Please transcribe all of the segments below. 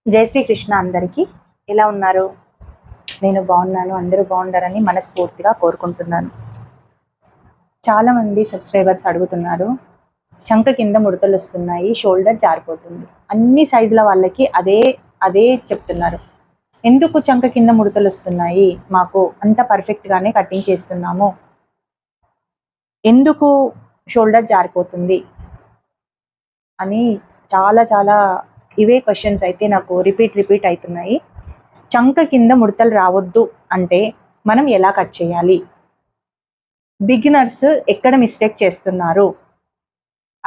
జై శ్రీకృష్ణ అందరికీ. ఎలా ఉన్నారు? నేను బాగున్నాను. అందరూ బాగుండాలని మనస్ఫూర్తిగా కోరుకుంటున్నాను. చాలామంది సబ్స్క్రైబర్స్ అడుగుతున్నారు, చంక కింద ముడతలు వస్తున్నాయి, షోల్డర్ జారిపోతుంది. అన్ని సైజుల వాళ్ళకి అదే చెప్తున్నారు. ఎందుకు చంక కింద ముడతలు వస్తున్నాయి? మాకు అంత పర్ఫెక్ట్గానే కటింగ్ చేస్తున్నాము, ఎందుకు షోల్డర్ జారిపోతుంది అని చాలా ఇవే క్వశ్చన్స్ అయితే నాకు రిపీట్ అవుతున్నాయి. చంక కింద ముడతలు రావద్దు అంటే మనం ఎలా కట్ చేయాలి? బిగినర్స్ ఎక్కడ మిస్టేక్ చేస్తున్నారు?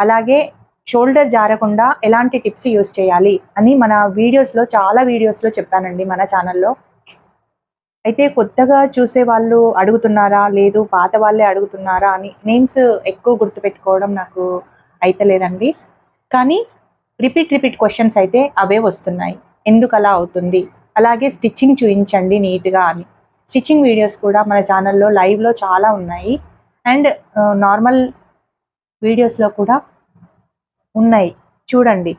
అలాగే షోల్డర్ జారకుండా ఎలాంటి టిప్స్ యూస్ చేయాలి అని మన చాలా వీడియోస్లో చెప్పానండి మన ఛానల్లో. అయితే కొత్తగా చూసే వాళ్ళు అడుగుతున్నారా, లేదు పాత వాళ్ళే అడుగుతున్నారా అని నేమ్స్ ఎక్కువ గుర్తుపెట్టుకోవడం నాకు అయితలేదండి. కానీ రిపీట్ క్వశ్చన్స్ అయితే అవే వస్తున్నాయి, ఎందుకు అలా అవుతుంది, అలాగే స్టిచ్చింగ్ చూపించండి నీట్గా అని. స్టిచ్చింగ్ వీడియోస్ కూడా మన ఛానల్లో లైవ్లో చాలా ఉన్నాయి, అండ్ నార్మల్ వీడియోస్లో కూడా ఉన్నాయి, చూడండి.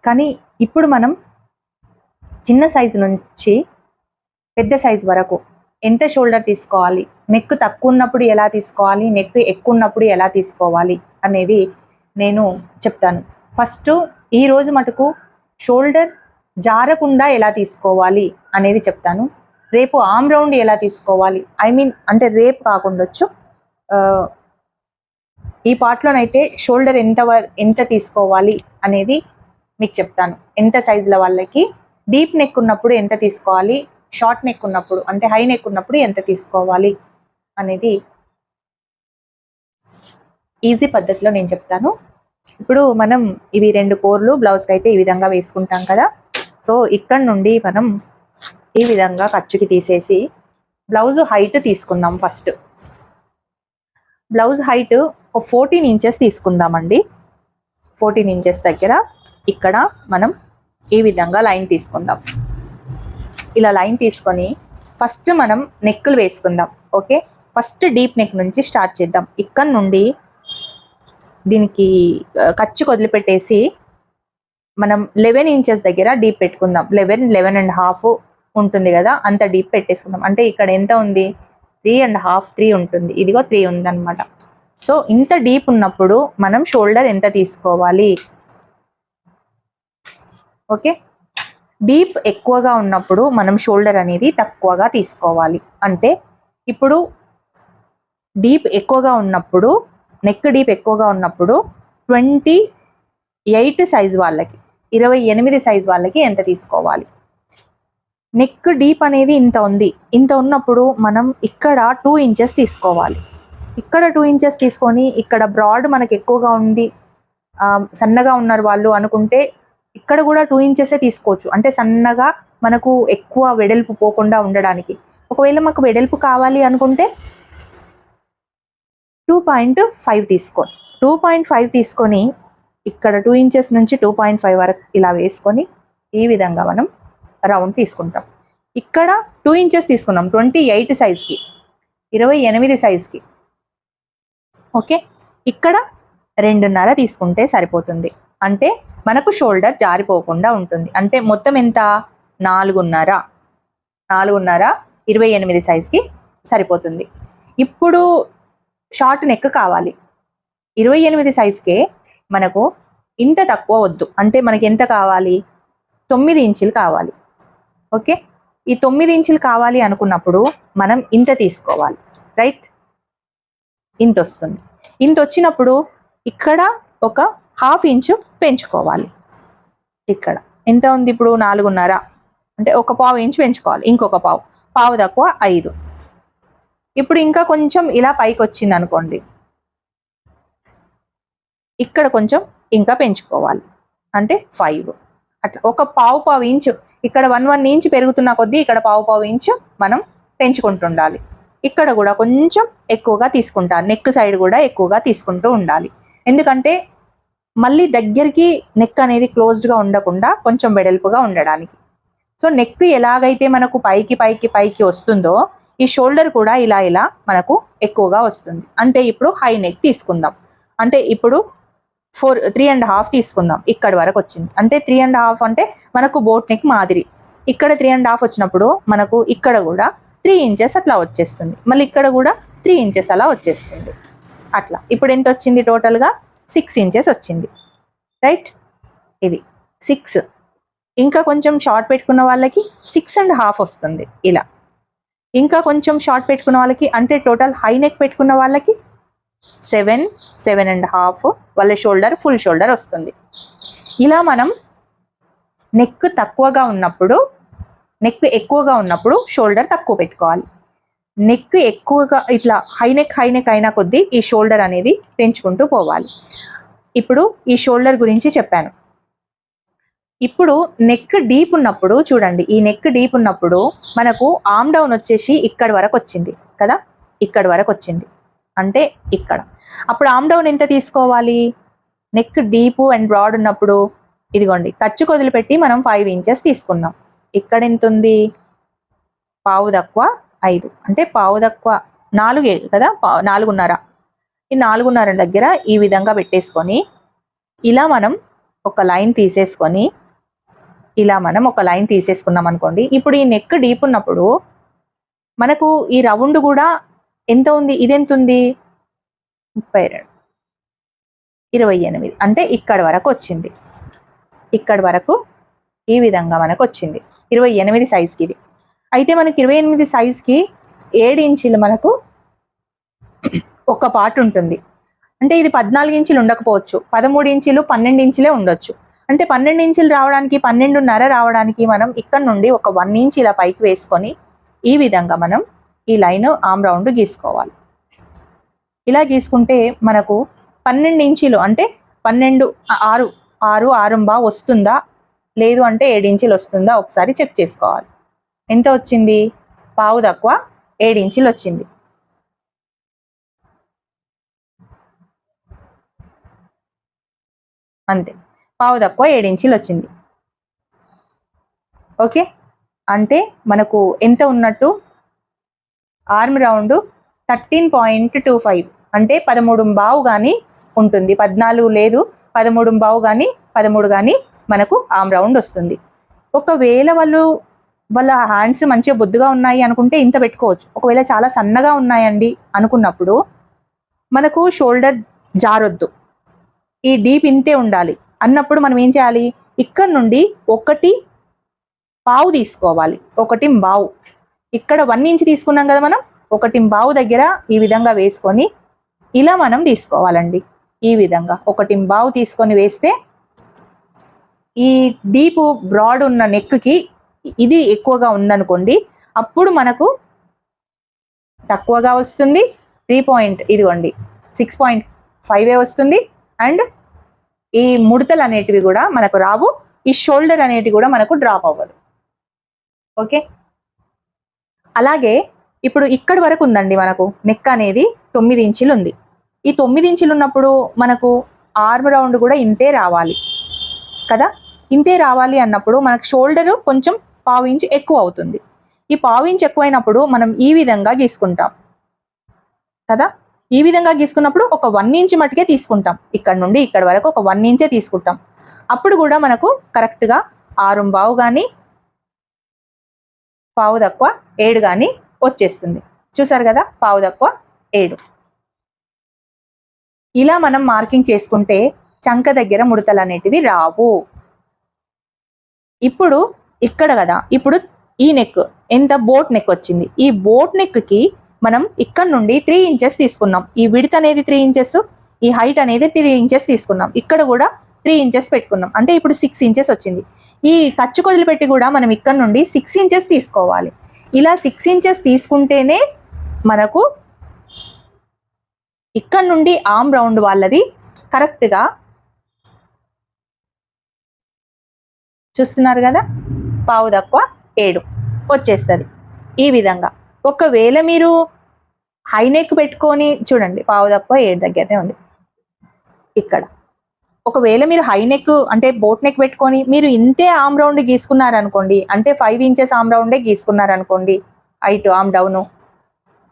కానీ ఇప్పుడు మనం చిన్న సైజు నుంచి పెద్ద సైజు వరకు ఎంత షోల్డర్ తీసుకోవాలి, నెక్ తక్కువ ఉన్నప్పుడు ఎలా తీసుకోవాలి, నెక్ ఎక్కువ ఉన్నప్పుడు ఎలా తీసుకోవాలి అనేది నేను చెప్తాను. ఫస్ట్ ఈరోజు మటుకు షోల్డర్ జారకుండా ఎలా తీసుకోవాలి అనేది చెప్తాను. రేపు ఆర్మ్ రౌండ్ ఎలా తీసుకోవాలి, అంటే రేపు కాకుండొచ్చు, ఈ పార్ట్లోనైతే షోల్డర్ ఎంత తీసుకోవాలి అనేది మీకు చెప్తాను. ఎంత సైజుల వాళ్ళకి డీప్ నెక్ ఉన్నప్పుడు ఎంత తీసుకోవాలి, షార్ట్ నెక్ ఉన్నప్పుడు అంటే హై నెక్ ఉన్నప్పుడు ఎంత తీసుకోవాలి అనేది ఈజీ పద్ధతిలో నేను చెప్తాను. ఇప్పుడు మనం ఇవి 2 కోర్లు బ్లౌజ్కి అయితే ఈ విధంగా వేసుకుంటాం కదా. సో ఇక్కడ నుండి మనం ఈ విధంగా ఖర్చుకి తీసేసి బ్లౌజ్ హైట్ తీసుకుందాం. ఫస్ట్ బ్లౌజ్ హైట్ ఒక 14 ఇంచెస్ తీసుకుందామండి. 14 ఇంచెస్ దగ్గర ఇక్కడ మనం ఈ విధంగా లైన్ తీసుకుందాం. ఇలా లైన్ తీసుకొని ఫస్ట్ మనం నెక్కులు వేసుకుందాం. ఓకే, ఫస్ట్ డీప్ నెక్ నుంచి స్టార్ట్ చేద్దాం. ఇక్కడ నుండి దీనికి ఖర్చు వదిలిపెట్టేసి మనం 11 ఇంచెస్ దగ్గర డీప్ పెట్టుకుందాం. 11.5 ఉంటుంది కదా, అంత డీప్ పెట్టేసుకుందాం. అంటే ఇక్కడ ఎంత ఉంది, 3.5 3 ఉంటుంది, ఇదిగో 3 ఉందన్నమాట. సో ఇంత డీప్ ఉన్నప్పుడు మనం షోల్డర్ ఎంత తీసుకోవాలి? ఓకే, డీప్ ఎక్కువగా ఉన్నప్పుడు మనం షోల్డర్ అనేది తక్కువగా తీసుకోవాలి. అంటే ఇప్పుడు డీప్ ఎక్కువగా ఉన్నప్పుడు, నెక్ డీప్ ఎక్కువగా ఉన్నప్పుడు 28 సైజ్ వాళ్ళకి, 28 సైజ్ వాళ్ళకి ఎంత తీసుకోవాలి? నెక్ డీప్ అనేది ఇంత ఉంది, ఇంత ఉన్నప్పుడు మనం ఇక్కడ 2 ఇంచెస్ తీసుకోవాలి. ఇక్కడ 2 ఇంచెస్ తీసుకొని ఇక్కడ బ్రాడ్ మనకి ఎక్కువగా ఉంది, సన్నగా ఉన్నారు వాళ్ళు అనుకుంటే ఇక్కడ కూడా 2 ఇంచెసే తీసుకోవచ్చు. అంటే సన్నగా మనకు ఎక్కువ వెడల్పు పోకుండా ఉండడానికి. ఒకవేళ మాకు వెడల్పు కావాలి అనుకుంటే 2.5 తీసుకోండి. 2.5 తీసుకొని ఇక్కడ 2 ఇంచెస్ నుంచి 2.5 వరకు ఇలా వేసుకొని ఈ విధంగా మనం రౌండ్ తీసుకుంటాం. ఇక్కడ 2 ఇంచెస్ తీసుకున్నాం 28 సైజ్కి, 28 సైజ్కి. ఓకే, ఇక్కడ 2.5 తీసుకుంటే సరిపోతుంది. అంటే మనకు షోల్డర్ జారిపోకుండా ఉంటుంది. అంటే మొత్తం ఎంత, 4.5 28 సైజ్కి సరిపోతుంది. ఇప్పుడు షార్ట్ నెక్ కావాలి 28 సైజ్కే, మనకు ఇంత తక్కువ వద్దు. అంటే మనకి ఎంత కావాలి, 9 ఇంచులు కావాలి. ఓకే, ఈ 9 ఇంచులు కావాలి అనుకున్నప్పుడు మనం ఇంత తీసుకోవాలి, రైట్? ఇంత వస్తుంది. ఇంత వచ్చినప్పుడు ఇక్కడ ఒక 1/2 ఇంచు పెంచుకోవాలి. ఇక్కడ ఎంత ఉంది ఇప్పుడు, 4.5 అంటే ఒక 1/4 ఇంచు పెంచుకోవాలి. ఇంకొక పావు తక్కువ 5. ఇప్పుడు ఇంకా కొంచెం ఇలా పైకి వచ్చింది అనుకోండి, ఇక్కడ కొంచెం ఇంకా పెంచుకోవాలి, అంటే 5. అట్లా ఒక పావు ఇంచు, ఇక్కడ 1 ఇంచు పెరుగుతున్న కొద్దీ ఇక్కడ పావు ఇంచు మనం పెంచుకుంటుండాలి. ఇక్కడ కూడా కొంచెం ఎక్కువగా తీసుకుంటాను, నెక్ సైడ్ కూడా ఎక్కువగా తీసుకుంటూ ఉండాలి. ఎందుకంటే మళ్ళీ దగ్గరికి నెక్ అనేది క్లోజ్డ్గా ఉండకుండా కొంచెం వెడల్పుగా ఉండడానికి. సో నెక్ ఎలాగైతే మనకు పైకి వస్తుందో ఈ షోల్డర్ కూడా ఇలా మనకు ఎక్కువగా వస్తుంది. అంటే ఇప్పుడు హై నెక్ తీసుకుందాం. అంటే ఇప్పుడు 3.5 తీసుకుందాం. ఇక్కడ వరకు వచ్చింది అంటే 3.5 అంటే మనకు బోట్ నెక్ మాదిరి. ఇక్కడ 3.5 వచ్చినప్పుడు మనకు ఇక్కడ కూడా 3 ఇంచెస్ అట్లా వచ్చేస్తుంది. మళ్ళీ ఇక్కడ కూడా 3 ఇంచెస్ అలా వచ్చేస్తుంది. అట్లా ఇప్పుడు ఎంత వచ్చింది? టోటల్గా 6 ఇంచెస్ వచ్చింది. రైట్, ఇది 6. ఇంకా కొంచెం షార్ట్ పెట్టుకున్న వాళ్ళకి 6.5 వస్తుంది. ఇలా ఇంకా కొంచెం షార్ట్ పెట్టుకున్న వాళ్ళకి అంటే టోటల్ హై నెక్ పెట్టుకున్న వాళ్ళకి 7.5 వాళ్ళ షోల్డర్ ఫుల్ షోల్డర్ వస్తుంది. ఇలా మనం నెక్ తక్కువగా ఉన్నప్పుడు, నెక్ ఎక్కువగా ఉన్నప్పుడు షోల్డర్ తక్కువ పెట్టుకోవాలి. నెక్ ఎక్కువగా ఇట్లా హై నెక్ అయినా కొద్దీ ఈ షోల్డర్ అనేది పెంచుకుంటూ పోవాలి. ఇప్పుడు ఈ షోల్డర్ గురించి చెప్పాను. ఇప్పుడు నెక్ డీప్ ఉన్నప్పుడు చూడండి, ఈ నెక్ డీప్ ఉన్నప్పుడు మనకు ఆర్మ్ డౌన్ వచ్చేసి ఇక్కడ వరకు వచ్చింది కదా, ఇక్కడ వరకు వచ్చింది అంటే ఇక్కడ. అప్పుడు ఆర్మ్ డౌన్ ఎంత తీసుకోవాలి? నెక్ డీప్ అండ్ బ్రాడ్ ఉన్నప్పుడు ఇదిగోండి ఖర్చు వదిలిపెట్టి మనం 5 ఇంచెస్ తీసుకున్నాం. ఇక్కడ ఎంత ఉంది? 5.5 అంటే 4 కదా, 4.5. ఈ 4.5 దగ్గర ఈ విధంగా పెట్టేసుకొని ఇలా మనం ఒక లైన్ తీసేసుకొని తీసుకున్నాం అనుకోండి. ఇప్పుడు ఈ నెక్ డీప్ ఉన్నప్పుడు మనకు ఈ రౌండ్ కూడా ఎంత ఉంది? ఇదెంత ఉంది? 28 అంటే ఇక్కడ వరకు వచ్చింది. ఇక్కడ వరకు ఈ విధంగా మనకు వచ్చింది 28 సైజ్కి ఇది. అయితే మనకి 28 సైజ్కి 7 ఇంచులు మనకు ఒక పార్ట్ ఉంటుంది. అంటే ఇది 14 ఇంచులు ఉండకపోవచ్చు, 13 ఇంచులు 12 ఇంచులే ఉండొచ్చు. అంటే 12 ఇంచులు రావడానికి, 12.5 రావడానికి మనం ఇక్కడ నుండి ఒక 1 ఇంచ్ ఇలా పైకి వేసుకొని ఈ విధంగా మనం ఈ లైన్ ఆర్మ్ రౌండ్ గీసుకోవాలి. ఇలా గీసుకుంటే మనకు 12 ఇంచులు అంటే 6.5 వస్తుందా లేదు అంటే 7 ఇంచులు వస్తుందా ఒకసారి చెక్ చేసుకోవాలి. ఎంత వచ్చింది? 7 ఇంచులు వచ్చింది. అంతే, 7 ఇంచులు వచ్చింది. ఓకే, అంటే మనకు ఎంత ఉన్నట్టు? ఆర్మ్ రౌండ్ 13.25 అంటే 13.5 కానీ ఉంటుంది. 14 లేదు, 13.5 కానీ 13 కానీ మనకు ఆర్మ్ రౌండ్ వస్తుంది. ఒకవేళ వాళ్ళ హ్యాండ్స్ మంచిగా బొద్దుగా ఉన్నాయి అనుకుంటే ఇంత పెట్టుకోవచ్చు. ఒకవేళ చాలా సన్నగా ఉన్నాయండి అనుకున్నప్పుడు మనకు షోల్డర్ జారొద్దు, ఈ డీప్ ఇంతే ఉండాలి అన్నప్పుడు మనం ఏం చేయాలి? ఇక్కడ నుండి 1.5 తీసుకోవాలి. 1.5 ఇక్కడ 1 ఇంచ్ తీసుకున్నాం కదా మనం, 1.5 దగ్గర ఈ విధంగా వేసుకొని ఇలా మనం తీసుకోవాలండి. ఈ విధంగా 1.5 తీసుకొని వేస్తే ఈ డీప్ బ్రాడ్ ఉన్న నెక్కి ఇది ఎక్కువగా ఉందనుకోండి, అప్పుడు మనకు తక్కువగా వస్తుంది. 6.5 వస్తుంది. అండ్ ఈ ముడతలు అనేటివి కూడా మనకు రావు, ఈ షోల్డర్ అనేటివి కూడా మనకు డ్రాప్ అవ్వదు. ఓకే, అలాగే ఇప్పుడు ఇక్కడి వరకు ఉందండి మనకు నెక్ అనేది 9 ఇంచులు ఉంది. ఈ 9 ఇంచులు ఉన్నప్పుడు మనకు ఆర్మ్ రౌండ్ కూడా ఇంతే రావాలి కదా. ఇంతే రావాలి అన్నప్పుడు మనకు షోల్డర్ కొంచెం 1/2 ఇంచ్ ఎక్కువ అవుతుంది. ఈ 1/2 ఇంచ్ ఎక్కువైనప్పుడు మనం ఈ విధంగా గీసుకుంటాం కదా. ఈ విధంగా గీసుకున్నప్పుడు ఒక 1 ఇంచ్ మటుకే తీసుకుంటాం. ఇక్కడ నుండి ఇక్కడ వరకు ఒక 1 ఇంచే తీసుకుంటాం. అప్పుడు కూడా మనకు కరెక్ట్గా 6.5 కానీ 7 కానీ వచ్చేస్తుంది. చూసారు కదా, 7. ఇలా మనం మార్కింగ్ చేసుకుంటే చంక దగ్గర ముడతలు అనేటివి రావు. ఇప్పుడు ఇక్కడ కదా, ఇప్పుడు ఈ నెక్ ఎంత? బోట్ నెక్ వచ్చింది. ఈ బోట్ నెక్కి మనం ఇక్కడ నుండి 3 ఇంచెస్ తీసుకున్నాం. ఈ విడ్త్ అనేది 3 ఇంచెస్, ఈ హైట్ అనేది 3 ఇంచెస్ తీసుకున్నాం. ఇక్కడ కూడా 3 ఇంచెస్ పెట్టుకున్నాం. అంటే ఇప్పుడు 6 ఇంచెస్ వచ్చింది. ఈ ఖర్చు వదిలిపెట్టి కూడా మనం ఇక్కడ నుండి 6 ఇంచెస్ తీసుకోవాలి. ఇలా 6 ఇంచెస్ తీసుకుంటేనే మనకు ఇక్కడ నుండి ఆర్మ్ రౌండ్ వాళ్ళది కరెక్ట్గా చూస్తున్నారు కదా, 7 వచ్చేస్తుంది. ఈ విధంగా ఒకవేళ మీరు హై నెక్ పెట్టుకొని చూడండి, 7 దగ్గరనే ఉంది ఇక్కడ. ఒకవేళ మీరు హై నెక్ అంటే బోట్ నెక్ పెట్టుకొని మీరు ఇంతే ఆర్మ్ రౌండ్ గీసుకున్నారనుకోండి, అంటే 5 ఇంచెస్ ఆర్మ్ రౌండే గీసుకున్నారనుకోండి, హైట్ ఆర్మ్ డౌను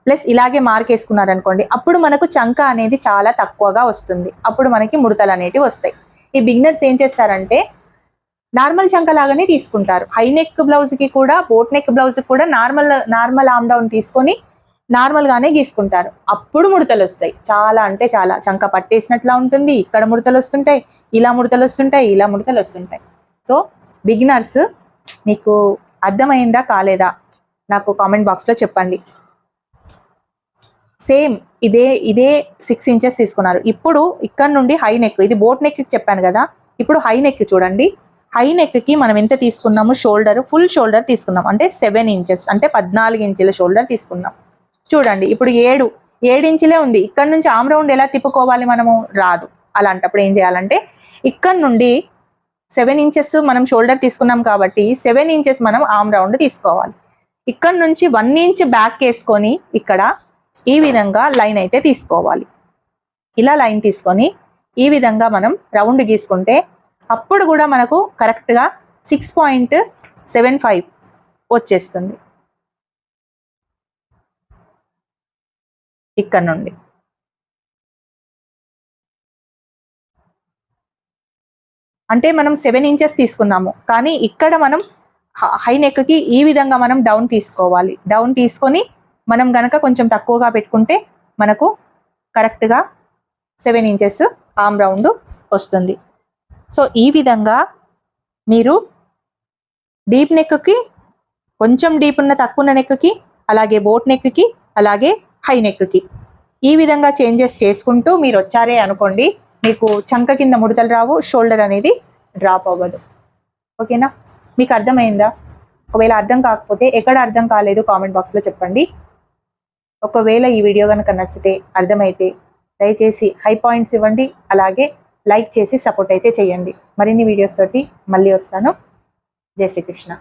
ప్లస్ ఇలాగే మార్క్ వేసుకున్నారనుకోండి, అప్పుడు మనకు చంక అనేది చాలా తక్కువగా వస్తుంది, అప్పుడు మనకి ముడతలు అనేటివి వస్తాయి. ఈ బిగినర్స్ ఏం చేస్తారంటే నార్మల్ చంక లాగానే తీసుకుంటారు. హై నెక్ బ్లౌజ్ కి కూడా, బోట్ నెక్ బ్లౌజ్ కూడా నార్మల్ ఆమ్ డౌన్ తీసుకొని నార్మల్ గానే గీసుకుంటారు, అప్పుడు ముడతలు వస్తాయి. చాలా అంటే చాలా చంక పట్టేసినట్లా ఉంటుంది, ఇక్కడ ముడతలు వస్తుంటాయి, ఇలా ముడతలు వస్తుంటాయి, ఇలా ముడతలు వస్తుంటాయి. సో బిగినర్స్ మీకు అర్థమైందా కాలేదా నాకు కామెంట్ బాక్స్లో చెప్పండి. సేమ్ ఇదే 6 ఇంచెస్ తీసుకున్నారు. ఇప్పుడు ఇక్కడ నుండి హై నెక్, ఇది బోట్ నెక్ చెప్పాను కదా, ఇప్పుడు హై నెక్ చూడండి. హై నెక్ కి మనం ఎంత తీసుకున్నాము, షోల్డర్ ఫుల్ షోల్డర్ తీసుకున్నాం, అంటే 7 ఇంచెస్, అంటే 14 ఇంచుల షోల్డర్ తీసుకున్నాం. చూడండి ఇప్పుడు 7 ఇంచులే ఉంది. ఇక్కడ నుంచి ఆమ్ రౌండ్ ఎలా తిప్పుకోవాలి, మనము రాదు. అలాంటప్పుడు ఏం చేయాలంటే ఇక్కడ నుండి 7 ఇంచెస్ మనం షోల్డర్ తీసుకున్నాం కాబట్టి 7 ఇంచెస్ మనం ఆమ్ రౌండ్ తీసుకోవాలి. ఇక్కడ నుంచి 1 ఇంచ్ బ్యాక్ వేసుకొని ఇక్కడ ఈ విధంగా లైన్ అయితే తీసుకోవాలి. ఇలా లైన్ తీసుకొని ఈ విధంగా మనం రౌండ్ గీసుకుంటే అప్పుడు కూడా మనకు కరెక్ట్గా 6.75 వచ్చేస్తుంది ఇక్కడ నుండి. అంటే మనం 7 ఇంచెస్ తీసుకున్నాము, కానీ ఇక్కడ మనం హై నెక్కి ఈ విధంగా మనం డౌన్ తీసుకోవాలి. డౌన్ తీసుకొని మనం గనక కొంచెం తక్కువగా పెట్టుకుంటే మనకు కరెక్ట్గా 7 ఇంచెస్ ఆమ్ రౌండ్ వస్తుంది. సో ఈ విధంగా మీరు డీప్ నెక్కి, కొంచెం డీప్ ఉన్న తక్కువ ఉన్న నెక్కి, అలాగే బోట్ నెక్కి, అలాగే హై నెక్కి ఈ విధంగా చేంజెస్ చేసుకుంటూ మీరు వచ్చారే అనుకోండి, మీకు చంక కింద ముడతలు రావు, షోల్డర్ అనేది డ్రాప్ అవ్వదు. ఓకేనా, మీకు అర్థమైందా? ఒకవేళ అర్థం కాకపోతే, ఎక్కడ అర్థం కాలేదు కామెంట్ బాక్స్లో చెప్పండి. ఒకవేళ ఈ వీడియో కనుక నచ్చితే, అర్థమైతే దయచేసి హై పాయింట్స్ ఇవ్వండి, అలాగే లైక్ చేసి సపోర్ట్ అయితే చేయండి. మరిన్ని వీడియోస్ తోటి మళ్ళీ వస్తాను. జై శ్రీకృష్ణ.